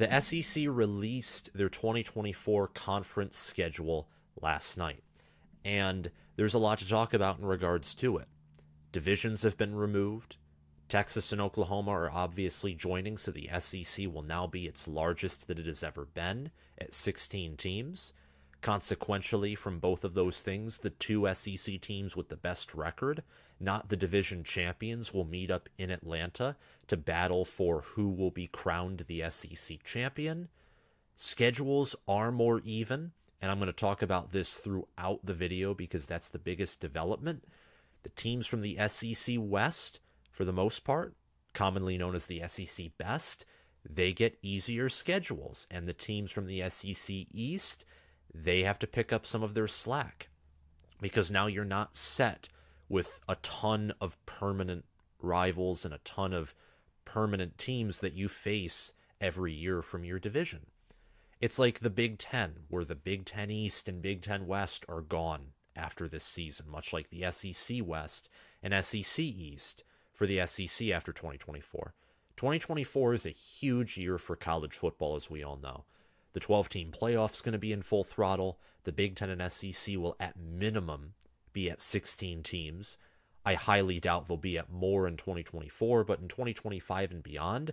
The SEC released their 2024 conference schedule last night, and there's a lot to talk about in regards to it. Divisions have been removed. Texas and Oklahoma are obviously joining, so the SEC will now be its largest that it has ever been at 16 teams. Consequentially, from both of those things, the two SEC teams with the best record, not the division champions, will meet up in Atlanta to battle for who will be crowned the SEC champion. Schedules are more even, and I'm going to talk about this throughout the video because that's the biggest development. The teams from the SEC West, for the most part, commonly known as the SEC Best, they get easier schedules, and the teams from the SEC East, they have to pick up some of their slack because now you're not set with a ton of permanent rivals and a ton of permanent teams that you face every year from your division. It's like the Big Ten, where the Big Ten East and Big Ten West are gone after this season, much like the SEC West and SEC East for the SEC after 2024. 2024 is a huge year for college football, as we all know. The 12-team playoff is going to be in full throttle. The Big Ten and SEC will, at minimum, be at 16 teams. I highly doubt they'll be at more in 2024, but in 2025 and beyond,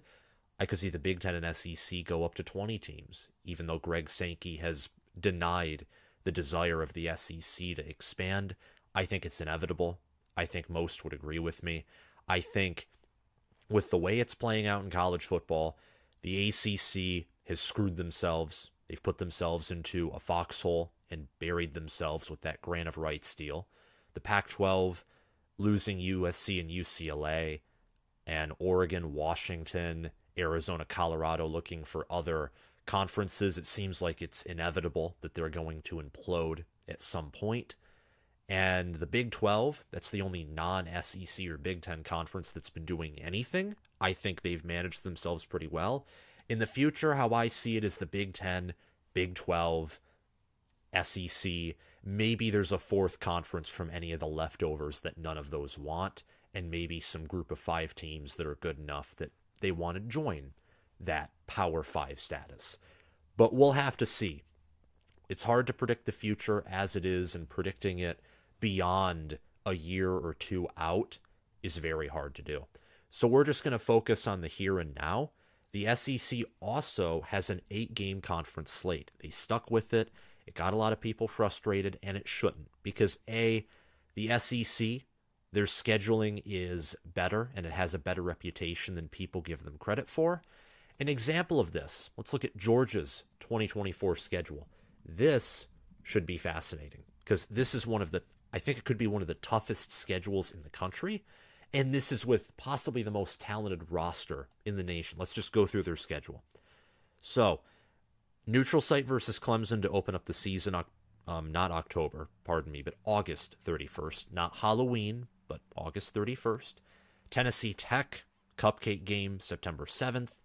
I could see the Big Ten and SEC go up to 20 teams, even though Greg Sankey has denied the desire of the SEC to expand. I think it's inevitable. I think most would agree with me. I think with the way it's playing out in college football, the ACC has screwed themselves. They've put themselves into a foxhole and buried themselves with that grant of rights deal. The Pac-12 losing USC and UCLA, and Oregon, Washington, Arizona, Colorado looking for other conferences. It seems like it's inevitable that they're going to implode at some point. And the Big 12, that's the only non-SEC or Big Ten conference that's been doing anything. I think they've managed themselves pretty well. In the future, how I see it is the Big 10, Big 12, SEC. Maybe there's a fourth conference from any of the leftovers that none of those want, and maybe some group of 5 teams that are good enough that they want to join that Power 5 status. But we'll have to see. It's hard to predict the future as it is, and predicting it beyond a year or two out is very hard to do. So we're just going to focus on the here and now. The SEC also has an 8-game conference slate. They stuck with it. It got a lot of people frustrated, and it shouldn't, because the SEC, their scheduling is better, and it has a better reputation than people give them credit for. An example of this, let's look at Georgia's 2024 schedule. This should be fascinating, because this is I think it could be one of the toughest schedules in the country, and this is with possibly the most talented roster in the nation. Let's just go through their schedule. So, neutral site versus Clemson to open up the season, not October, pardon me, but August 31st. Not Halloween, but August 31st. Tennessee Tech, cupcake game, September 7th.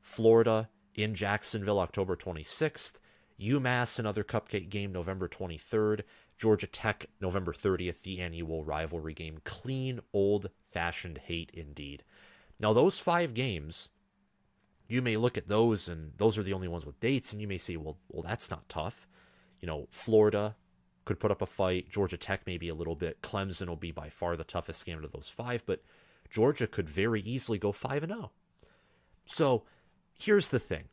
Florida in Jacksonville, October 26th. UMass, another cupcake game, November 23rd. Georgia Tech, November 30th, the annual rivalry game. Clean, old-fashioned hate indeed. Now, those 5 games, you may look at those, and those are the only ones with dates, and you may say, well, that's not tough. You know, Florida could put up a fight. Georgia Tech maybe a little bit. Clemson will be by far the toughest game of those 5, but Georgia could very easily go 5-0. So, here's the thing.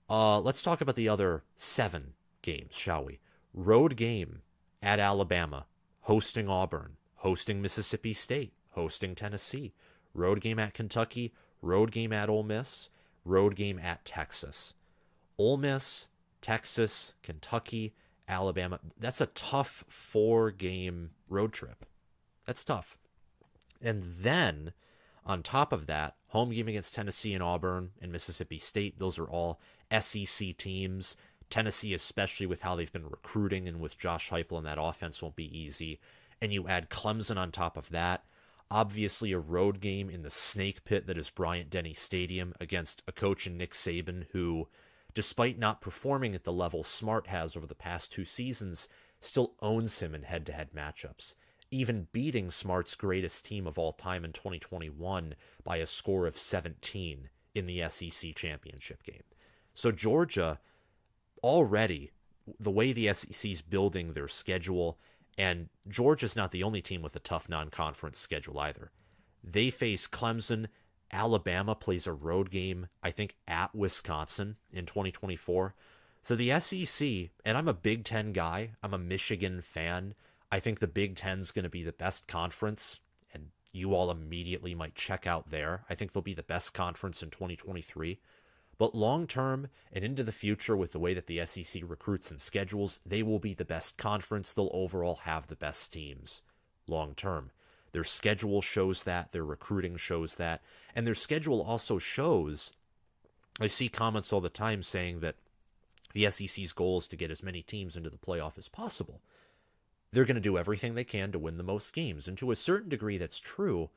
Let's talk about the other 7 games, shall we? Road game at Alabama, hosting Auburn, hosting Mississippi State, hosting Tennessee. Road game at Kentucky, road game at Ole Miss, road game at Texas. Ole Miss, Texas, Kentucky, Alabama. That's a tough 4-game road trip. That's tough. And then, on top of that, home game against Tennessee and Auburn and Mississippi State. Those are all SEC teams. Tennessee, especially with how they've been recruiting and with Josh Heupel and that offense, won't be easy. And you add Clemson on top of that. Obviously a road game in the snake pit that is Bryant-Denny Stadium against a coach in Nick Saban who, despite not performing at the level Smart has over the past 2 seasons, still owns him in head-to-head matchups, even beating Smart's greatest team of all time in 2021 by a score of 17 in the SEC championship game. So Georgia, already, the way the SEC's building their schedule, and Georgia's not the only team with a tough non-conference schedule either. They face Clemson. Alabama plays a road game, I think, at Wisconsin in 2024. So the SEC, and I'm a Big Ten guy, I'm a Michigan fan. I think the Big Ten's going to be the best conference, and you all immediately might check out there. I think they'll be the best conference in 2023. But long term and into the future, with the way that the SEC recruits and schedules, they will be the best conference. They'll overall have the best teams long term. Their schedule shows that, their recruiting shows that, and their schedule also shows, I see comments all the time saying that the SEC's goal is to get as many teams into the playoff as possible. They're going to do everything they can to win the most games, and to a certain degree that's true,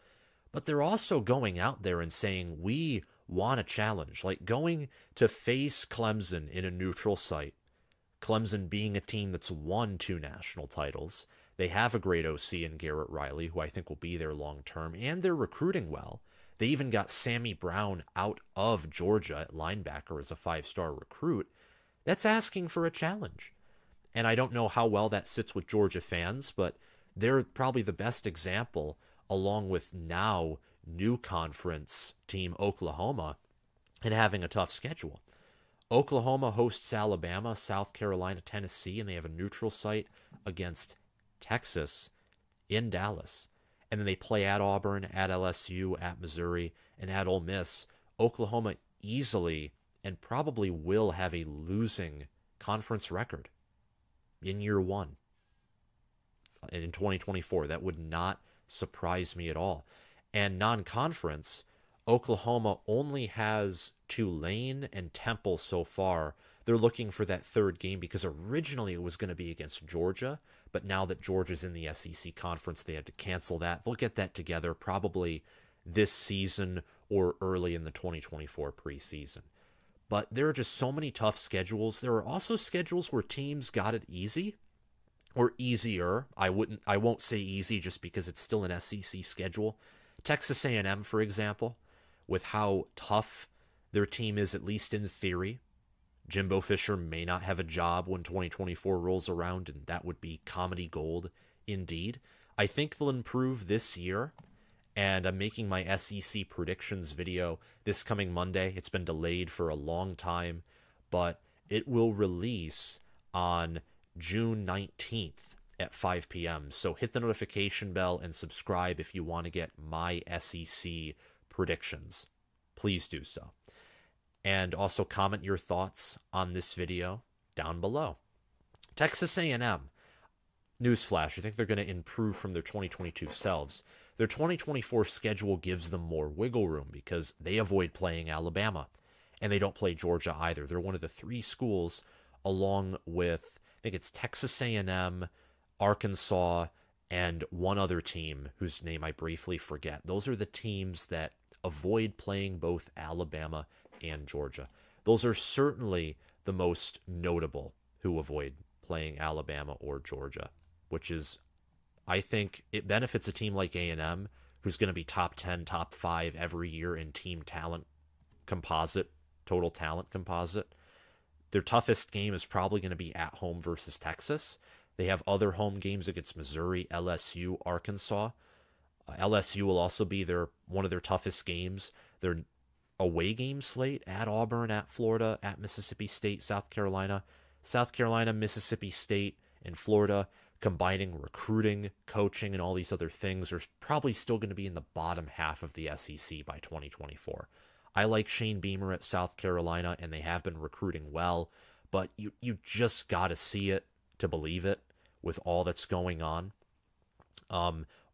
but they're also going out there and saying, we want a challenge, like going to face Clemson in a neutral site. Clemson being a team that's won 2 national titles. They have a great OC in Garrett Riley, who I think will be there long term, and they're recruiting well. They even got Sammy Brown out of Georgia at linebacker as a 5-star recruit. That's asking for a challenge. And I don't know how well that sits with Georgia fans, but they're probably the best example, along with now new conference team Oklahoma, and having a tough schedule. Oklahoma hosts Alabama, South Carolina, Tennessee, and they have a neutral site against Texas in Dallas. And then they play at Auburn, at LSU, at Missouri, and at Ole Miss. Oklahoma easily and probably will have a losing conference record in year one. And in 2024, that would not surprise me at all. And non-conference, Oklahoma only has Tulane and Temple so far. They're looking for that third game because originally it was going to be against Georgia, but now that Georgia's in the SEC conference, they had to cancel that. They'll get that together probably this season or early in the 2024 preseason. But there are just so many tough schedules. There are also schedules where teams got it easy or easier. I won't say easy just because it's still an SEC schedule. Texas A&M, for example, with how tough their team is, at least in theory. Jimbo Fisher may not have a job when 2024 rolls around, and that would be comedy gold indeed. I think they'll improve this year, and I'm making my SEC predictions video this coming Monday. It's been delayed for a long time, but it will release on June 19th at 5 p.m. So hit the notification bell and subscribe if you want to get my SEC predictions. Please do so. And also comment your thoughts on this video down below. Texas A&M. Newsflash, I think they're going to improve from their 2022 selves. Their 2024 schedule gives them more wiggle room because they avoid playing Alabama. And they don't play Georgia either. They're one of the 3 schools, along with, I think it's Texas A&M, Arkansas, and one other team whose name I briefly forget. Those are the teams that avoid playing both Alabama and Georgia. Those are certainly the most notable who avoid playing Alabama or Georgia, which is, I think, it benefits a team like A&M, who's going to be top 10, top 5 every year in team talent composite, total talent composite. Their toughest game is probably going to be at home versus Texas. They have other home games against Missouri, LSU, Arkansas. LSU will also be one of their toughest games. Their away game slate at Auburn, at Florida, at Mississippi State, South Carolina, Mississippi State, and Florida, combining recruiting, coaching, and all these other things, are probably still going to be in the bottom half of the SEC by 2024. I like Shane Beamer at South Carolina, and they have been recruiting well, but you just got to see it to believe it with all that's going on.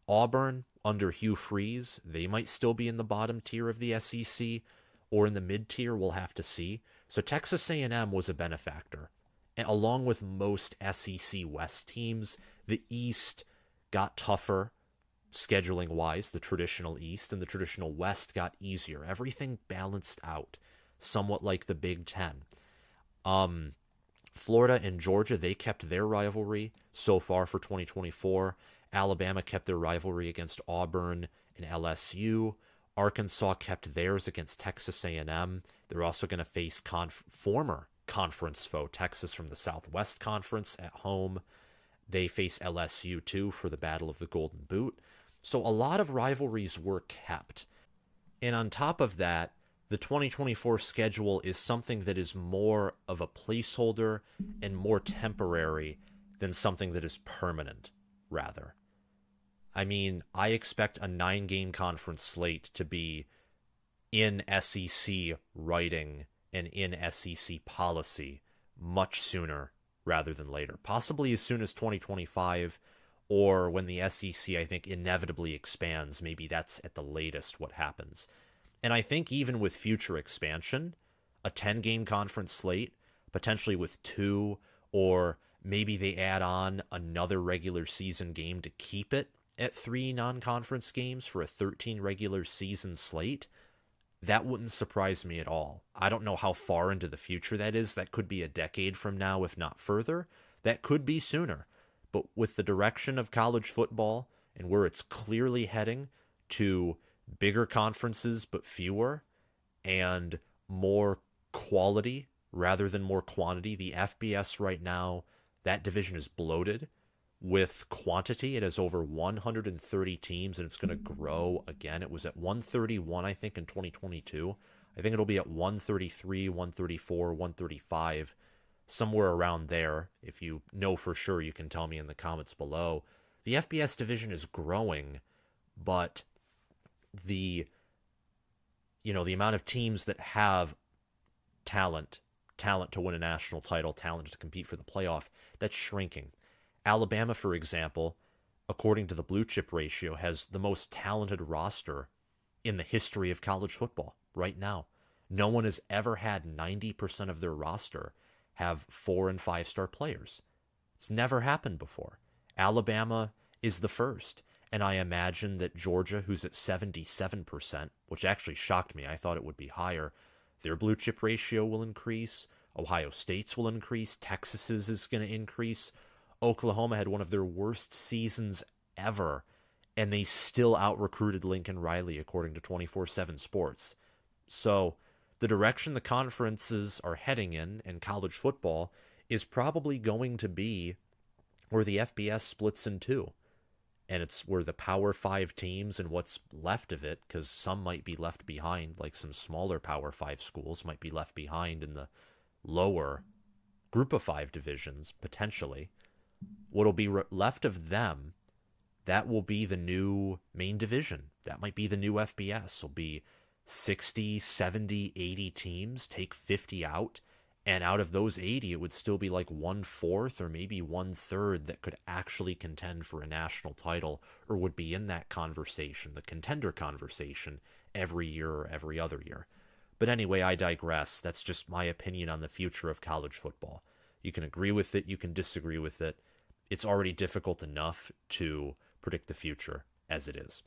Auburn, under Hugh Freeze, they might still be in the bottom tier of the SEC or in the mid-tier. We'll have to see. So Texas A&M was a benefactor. And along with most SEC West teams, the East got tougher scheduling-wise, the traditional East, and the traditional West got easier. Everything balanced out, somewhat like the Big Ten. Florida and Georgia, they kept their rivalry so far for 2024. Alabama kept their rivalry against Auburn and LSU. Arkansas kept theirs against Texas A&M. They're also going to face former conference foe Texas from the Southwest Conference at home. They face LSU too for the Battle of the Golden Boot. So a lot of rivalries were kept. And on top of that, the 2024 schedule is something that is more of a placeholder and more temporary than something that is permanent, rather. I mean, I expect a 9-game conference slate to be in SEC writing and in SEC policy much sooner rather than later. Possibly as soon as 2025, or when the SEC, I think, inevitably expands. Maybe that's at the latest what happens. And I think even with future expansion, a 10-game conference slate, potentially with 2, or maybe they add on another regular season game to keep it at 3 non-conference games for a 13 regular season slate, that wouldn't surprise me at all. I don't know how far into the future that is. That could be a decade from now, if not further. That could be sooner. But with the direction of college football and where it's clearly heading to bigger conferences but fewer and more quality rather than more quantity, the FBS right now, that division is bloated with quantity. It has over 130 teams, and it's going to grow again. It was at 131, I think, in 2022. I think it'll be at 133, 134, 135, somewhere around there. If you know for sure, you can tell me in the comments below. The FBS division is growing, but the amount of teams that have talent to win a national title, talent to compete for the playoff, that's shrinking. Alabama, for example, according to the blue chip ratio, has the most talented roster in the history of college football right now. No one has ever had 90% of their roster have 4- and 5-star players. It's never happened before. Alabama is the first. And I imagine that Georgia, who's at 77%, which actually shocked me, I thought it would be higher, their blue chip ratio will increase. Ohio State's will increase. Texas's is going to increase. Oklahoma had one of their worst seasons ever, and they still out-recruited Lincoln Riley, according to 24/7 Sports. So the direction the conferences are heading in college football is probably going to be where the FBS splits in 2. And it's where the Power 5 teams and what's left of it, because some might be left behind, like some smaller Power 5 schools might be left behind in the lower Group of 5 divisions, potentially. What'll be left of them, that will be the new main division. That might be the new FBS. It'll be 60, 70, 80 teams, take 50 out, and out of those 80, it would still be like 1/4 or maybe 1/3 that could actually contend for a national title or would be in that conversation, the contender conversation, every year or every other year. But anyway, I digress. That's just my opinion on the future of college football. You can agree with it, you can disagree with it. It's already difficult enough to predict the future as it is.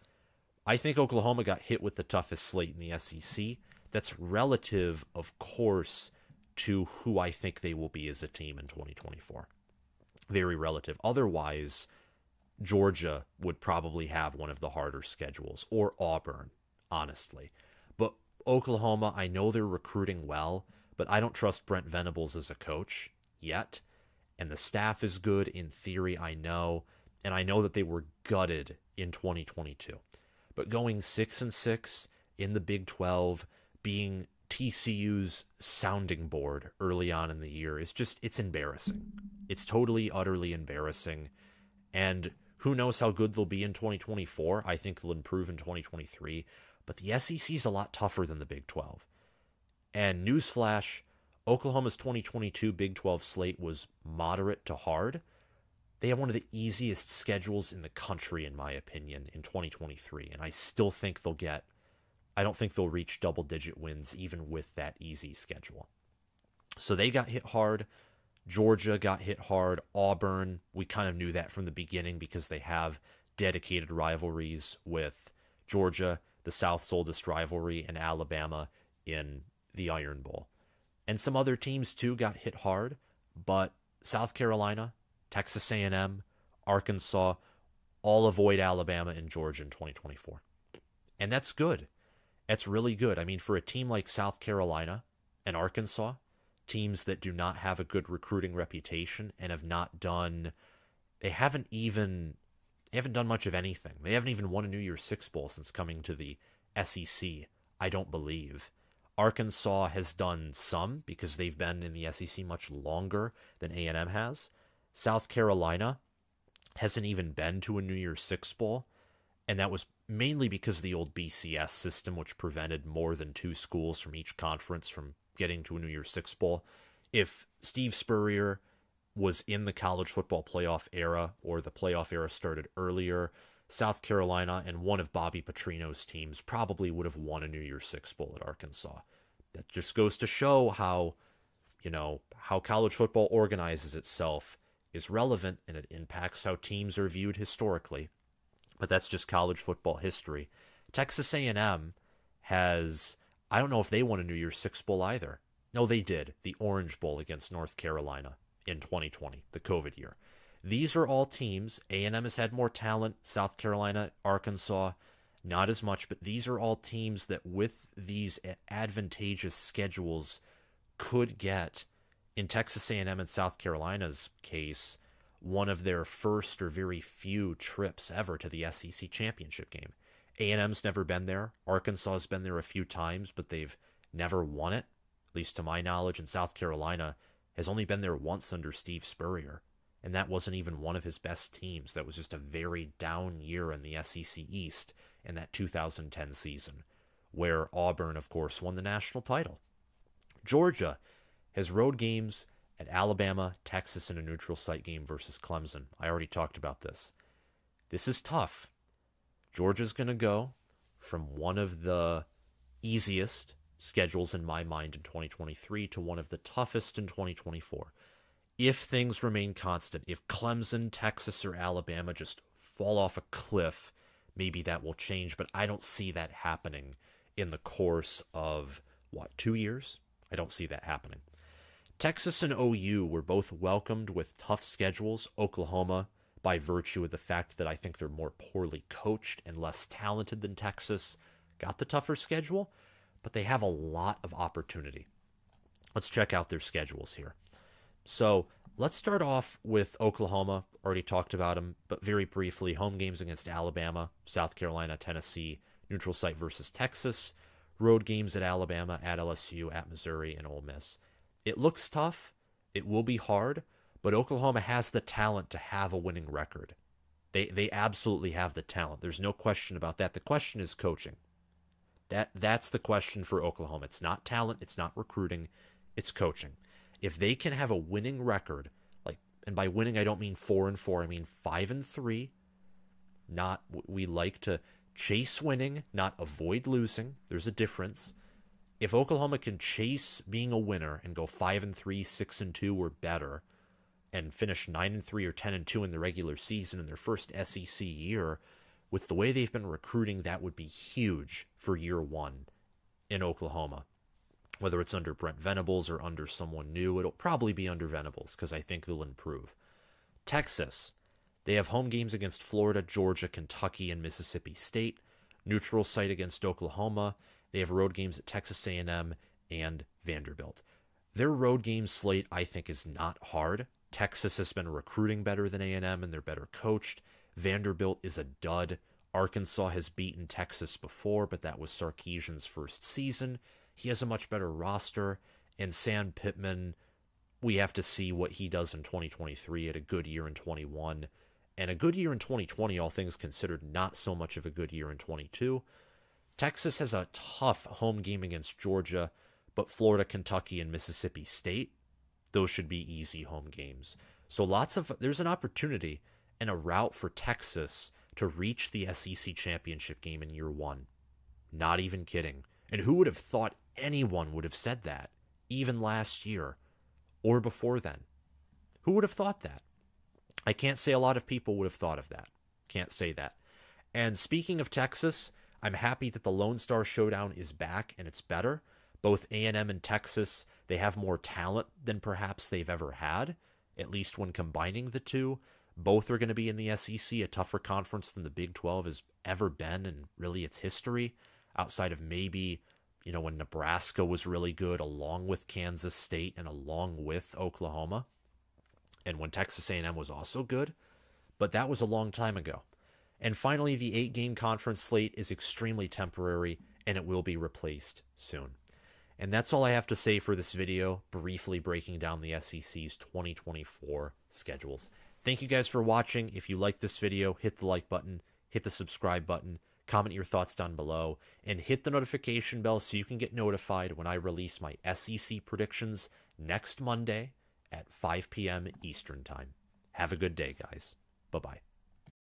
I think Oklahoma got hit with the toughest slate in the SEC. That's relative, of course, to who I think they will be as a team in 2024. Very relative. Otherwise, Georgia would probably have one of the harder schedules, or Auburn, honestly. But Oklahoma, I know they're recruiting well, but I don't trust Brent Venables as a coach yet. And the staff is good in theory, I know. And I know that they were gutted in 2022. But going 6-6 in the Big 12, being TCU's sounding board early on in the year is just, it's embarrassing. It's totally, utterly embarrassing. And who knows how good they'll be in 2024. I think they'll improve in 2023. But the SEC is a lot tougher than the Big 12. And newsflash, Oklahoma's 2022 Big 12 slate was moderate to hard. They have one of the easiest schedules in the country, in my opinion, in 2023. And I still think I don't think they'll reach double-digit wins even with that easy schedule. So they got hit hard. Georgia got hit hard. Auburn, we kind of knew that from the beginning because they have dedicated rivalries with Georgia, the South's oldest rivalry, and Alabama in the Iron Bowl. And some other teams, too, got hit hard. But South Carolina, Texas A&M, Arkansas, all avoid Alabama and Georgia in 2024. And that's good. That's really good. I mean, for a team like South Carolina, and Arkansas, teams that do not have a good recruiting reputation and have not done, they haven't done much of anything. They haven't even won a New Year's Six Bowl since coming to the SEC, I don't believe. Arkansas has done some because they've been in the SEC much longer than A&M has. South Carolina hasn't even been to a New Year's Six Bowl, and that was mainly because of the old BCS system, which prevented more than two schools from each conference from getting to a New Year's Six Bowl. If Steve Spurrier was in the college football playoff era, or the playoff era started earlier, South Carolina and one of Bobby Petrino's teams probably would have won a New Year's Six Bowl at Arkansas. That just goes to show how, how college football organizes itself is relevant, and it impacts how teams are viewed historically. But that's just college football history. Texas A&M has, I don't know if they won a New Year's Six Bowl either. No, they did. The Orange Bowl against North Carolina in 2020, the COVID year. These are all teams. A&M has had more talent. South Carolina, Arkansas, not as much. But these are all teams that with these advantageous schedules could get, in Texas A&M and South Carolina's case, one of their first or very few trips ever to the SEC championship game. A&M's never been there. Arkansas's been there a few times, but they've never won it, at least to my knowledge. And South Carolina has only been there once under Steve Spurrier, and that wasn't even one of his best teams. That was just a very down year in the SEC East in that 2010 season, where Auburn, of course, won the national title. Georgia has road games at Alabama, Texas, and a neutral site game versus Clemson. I already talked about this. This is tough. Georgia's going to go from one of the easiest schedules in my mind in 2023 to one of the toughest in 2024. If things remain constant, if Clemson, Texas, or Alabama just fall off a cliff, maybe that will change, but I don't see that happening in the course of, 2 years? I don't see that happening. Texas and OU were both welcomed with tough schedules. Oklahoma, by virtue of the fact that I think they're more poorly coached and less talented than Texas, got the tougher schedule, but they have a lot of opportunity. Let's check out their schedules here. So let's start off with Oklahoma. Already talked about them, but very briefly, home games against Alabama, South Carolina, Tennessee, neutral site versus Texas, road games at Alabama, at LSU, at Missouri, and Ole Miss. It looks tough. It will be hard, but Oklahoma has the talent to have a winning record. They absolutely have the talent. There's no question about that. The question is coaching. That's the question for Oklahoma. It's not talent. It's not recruiting. It's coaching. If they can have a winning record, and by winning I don't mean 4-4. I mean 5-3. Not, we like to chase winning, not avoid losing. There's a difference. If Oklahoma can chase being a winner and go 5-3, 6-2 or better, and finish 9-3 or 10-2 in the regular season in their first SEC year, with the way they've been recruiting, that would be huge for year one in Oklahoma. Whether it's under Brent Venables or under someone new, it'll probably be under Venables because I think they'll improve. Texas, they have home games against Florida, Georgia, Kentucky, and Mississippi State. Neutral site against Oklahoma. They have road games at Texas A&M and Vanderbilt. Their road game slate, I think, is not hard. Texas has been recruiting better than A&M, and they're better coached. Vanderbilt is a dud. Arkansas has beaten Texas before, but that was Sarkisian's first season. He has a much better roster. And Sam Pittman, we have to see what he does in 2023. Had a good year in 21. And a good year in 2020, all things considered, not so much of a good year in 22. Texas has a tough home game against Georgia, but Florida, Kentucky, and Mississippi State, those should be easy home games. So there's an opportunity and a route for Texas to reach the SEC championship game in year one. Not even kidding. And who would have thought anyone would have said that, even last year or before then? Who would have thought that? I can't say a lot of people would have thought of that. Can't say that. And speaking of Texas, I'm happy that the Lone Star Showdown is back and it's better. Both A&M and Texas, they have more talent than perhaps they've ever had, at least when combining the two. Both are going to be in the SEC, a tougher conference than the Big 12 has ever been in really its history, outside of maybe, when Nebraska was really good, along with Kansas State and along with Oklahoma, and when Texas A&M was also good, but that was a long time ago. And finally, the 8-game conference slate is extremely temporary, and it will be replaced soon. And that's all I have to say for this video, briefly breaking down the SEC's 2024 schedules. Thank you guys for watching. If you like this video, hit the like button, hit the subscribe button, comment your thoughts down below, and hit the notification bell so you can get notified when I release my SEC predictions next Monday at 5 p.m. Eastern Time. Have a good day, guys. Bye-bye.